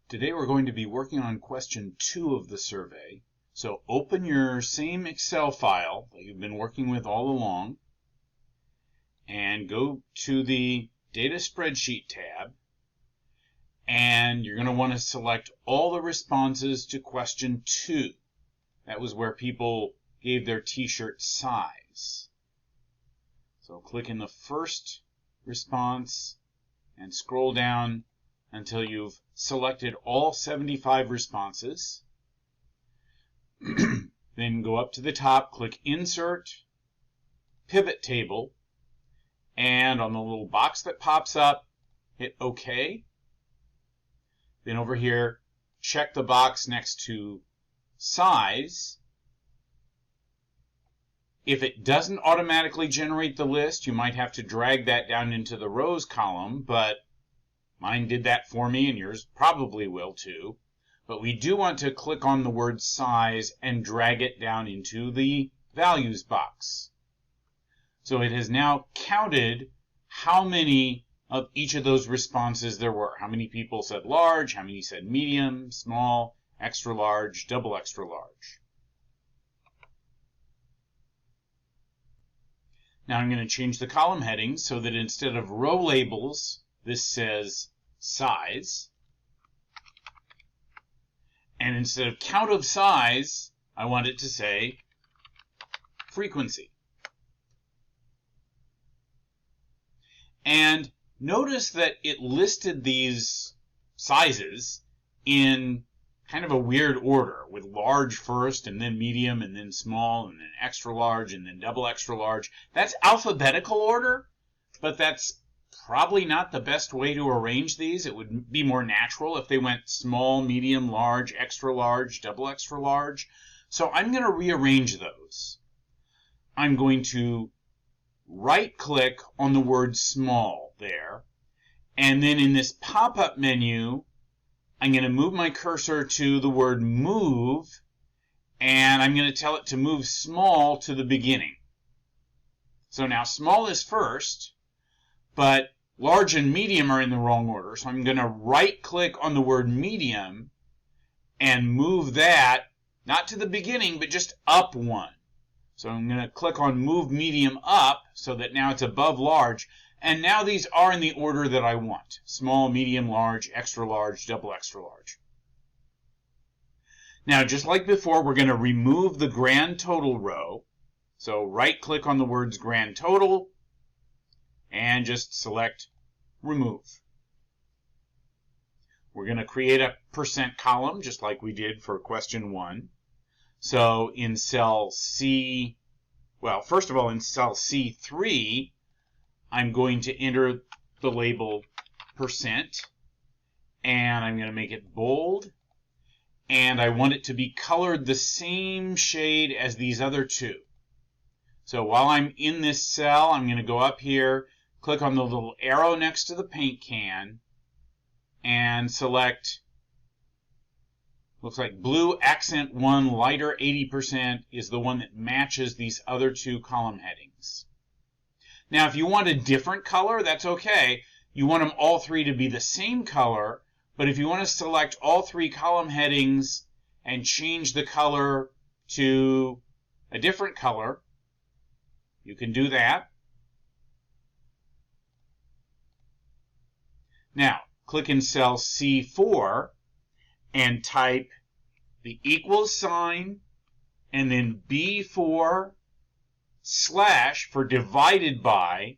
Today we're going to be working on question 2 of the survey. So open your same Excel file that you've been working with all along and go to the Data Spreadsheet tab, and you're going to want to select all the responses to question 2. That was where people gave their t-shirt size. So click in the first response and scroll down until you've selected all 75 responses. Then go up to the top, click Insert, Pivot Table, and on the little box that pops up, hit OK. Then over here, check the box next to Size. If it doesn't automatically generate the list, you might have to drag that down into the Rows column, but mine did that for me, and yours probably will too. But we do want to click on the word size and drag it down into the values box. So it has now counted how many of each of those responses there were. How many people said large, how many said medium, small, extra large, double extra large. Now I'm going to change the column heading so that instead of row labels, this says size. And instead of count of size, I want it to say frequency. And notice that it listed these sizes in kind of a weird order, with large first, and then medium, and then small, and then extra large, and then double extra large. That's alphabetical order, but that's probably not the best way to arrange these. It would be more natural if they went small, medium, large, extra large, double extra large. So I'm going to rearrange those. I'm going to right-click on the word small there, and then in this pop-up menu, I'm going to move my cursor to the word move, and I'm going to tell it to move small to the beginning. So now small is first, but large and medium are in the wrong order. So I'm going to right-click on the word medium and move that, not to the beginning, but just up one. So I'm going to click on Move Medium Up so that now it's above large. And now these are in the order that I want. Small, medium, large, extra large, double extra large. Now, just like before, we're going to remove the grand total row. So right-click on the words grand total and just select Remove. We're going to create a percent column just like we did for question 1. So in cell C, well, first of all, in cell C3, I'm going to enter the label percent, and I'm going to make it bold, and I want it to be colored the same shade as these other two. So while I'm in this cell, I'm going to go up here, click on the little arrow next to the paint can, and select, looks like blue accent 1 lighter 80% is the one that matches these other two column headings. Now, if you want a different color, that's okay. You want them all three to be the same color, but if you want to select all 3 column headings and change the color to a different color, you can do that. Now, click in cell C4 and type the equals sign and then B4 slash for divided by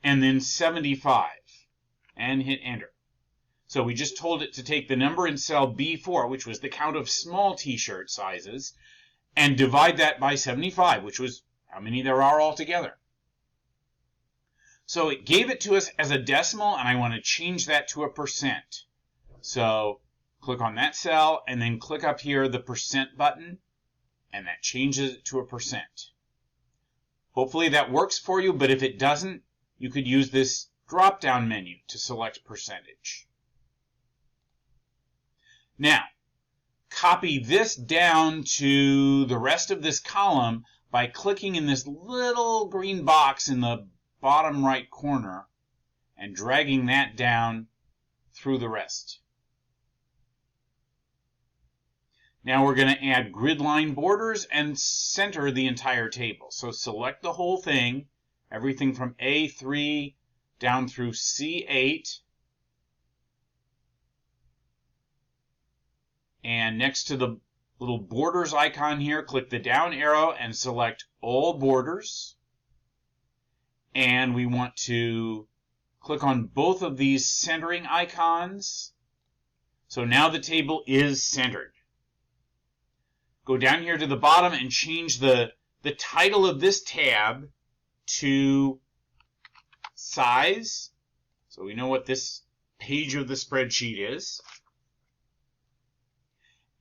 and then 75 and hit enter. So we just told it to take the number in cell B4, which was the count of small t-shirt sizes, and divide that by 75, which was how many there are altogether. So it gave it to us as a decimal, and I want to change that to a percent. So click on that cell and then click up here the percent button, and that changes it to a percent. Hopefully that works for you, but if it doesn't, you could use this drop-down menu to select percentage. Now, copy this down to the rest of this column by clicking in this little green box in the bottom right corner and dragging that down through the rest. Now we're going to add grid line borders and center the entire table. So select the whole thing, everything from A3 down through C8. And next to the little borders icon here, click the down arrow and select all borders. And we want to click on both of these centering icons. So now the table is centered. Go down here to the bottom and change the title of this tab to size. So we know what this page of the spreadsheet is.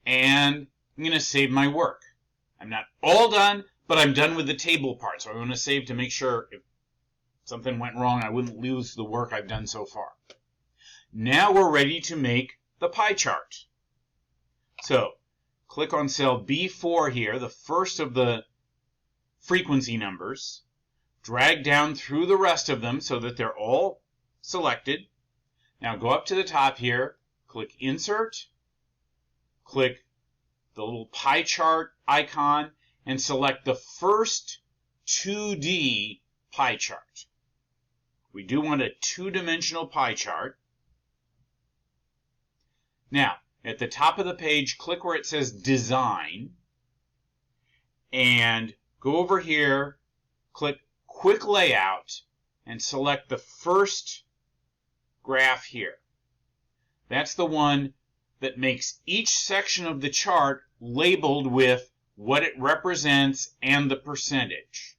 And I'm going to save my work. I'm not all done, but I'm done with the table part. So I want to save to make sure if something went wrong, I wouldn't lose the work I've done so far. Now we're ready to make the pie chart. So click on cell B4 here, the first of the frequency numbers. Drag down through the rest of them so that they're all selected. Now go up to the top here, click Insert, click the little pie chart icon, and select the first 2D pie chart. We do want a two-dimensional pie chart. Now, at the top of the page, click where it says Design, and go over here, click Quick Layout, and select the first graph here. That's the one that makes each section of the chart labeled with what it represents and the percentage.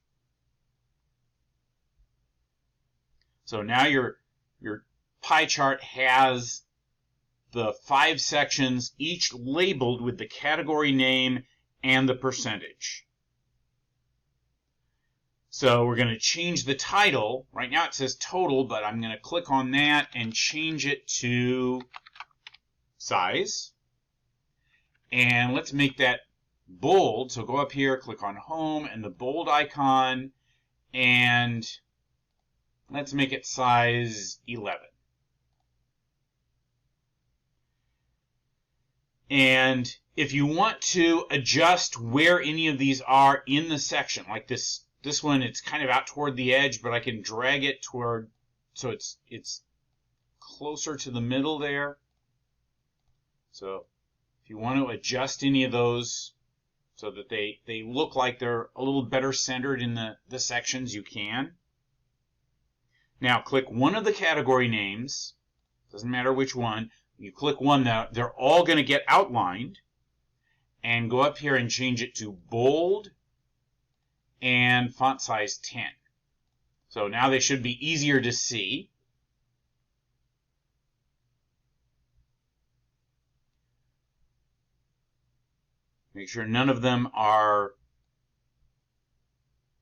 So now your pie chart has the 5 sections, each labeled with the category name and the percentage. So we're going to change the title. Right now it says total, but I'm going to click on that and change it to size. And let's make that bold. So go up here, click on home and the bold icon, and let's make it size 11. And if you want to adjust where any of these are in the section, like this one, it's kind of out toward the edge, but I can drag it toward, so it's closer to the middle there. So if you want to adjust any of those so that they look like they're a little better centered in the sections, you can. Now click one of the category names, doesn't matter which one. You click one, they're all going to get outlined, and go up here and change it to bold and font size 10. So now they should be easier to see. Make sure none of them are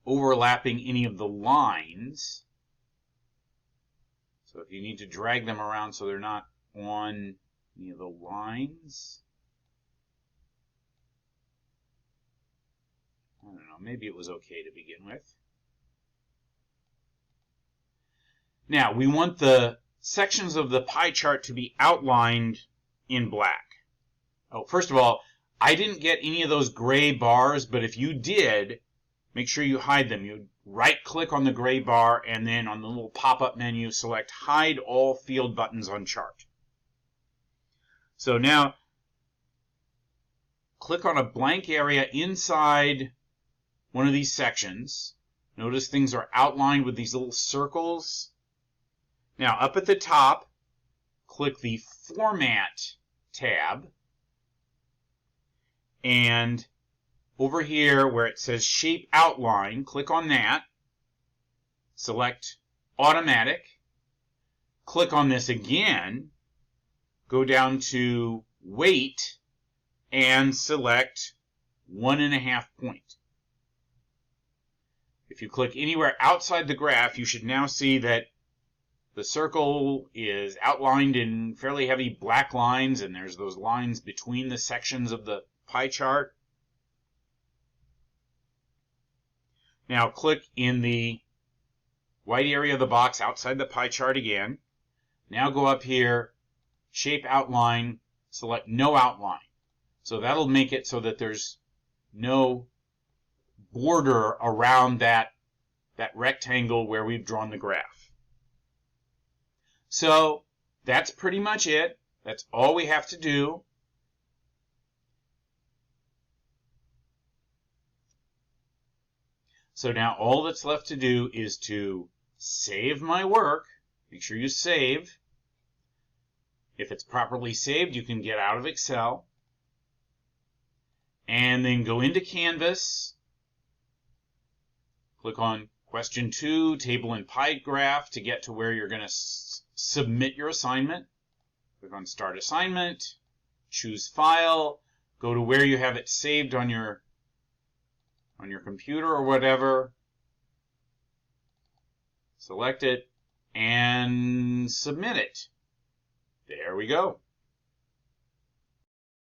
overlapping any of the lines. So if you need to drag them around so they're not on any of the lines. I don't know, maybe it was okay to begin with. Now, we want the sections of the pie chart to be outlined in black. Oh, first of all, I didn't get any of those gray bars, but if you did, make sure you hide them. You right-click on the gray bar, and then on the little pop-up menu, select Hide All Field Buttons on Chart. So now, click on a blank area inside one of these sections. Notice things are outlined with these little circles. Now, up at the top, click the Format tab. And over here where it says Shape Outline, click on that. Select Automatic. Click on this again. Go down to Weight and select 1.5 point. If you click anywhere outside the graph, you should now see that the circle is outlined in fairly heavy black lines, and there's those lines between the sections of the pie chart. Now click in the white area of the box outside the pie chart again. Now go up here, Shape Outline, select No Outline. So that'll make it so that there's no border around that rectangle where we've drawn the graph. So that's pretty much it. That's all we have to do. So now all that's left to do is to save my work. Make sure you save. If it's properly saved, you can get out of Excel. And then go into Canvas. Click on Question 2, Table and Pie Graph to get to where you're going to submit your assignment. Click on Start Assignment. Choose File. Go to where you have it saved on your computer or whatever. Select it and submit it. There we go.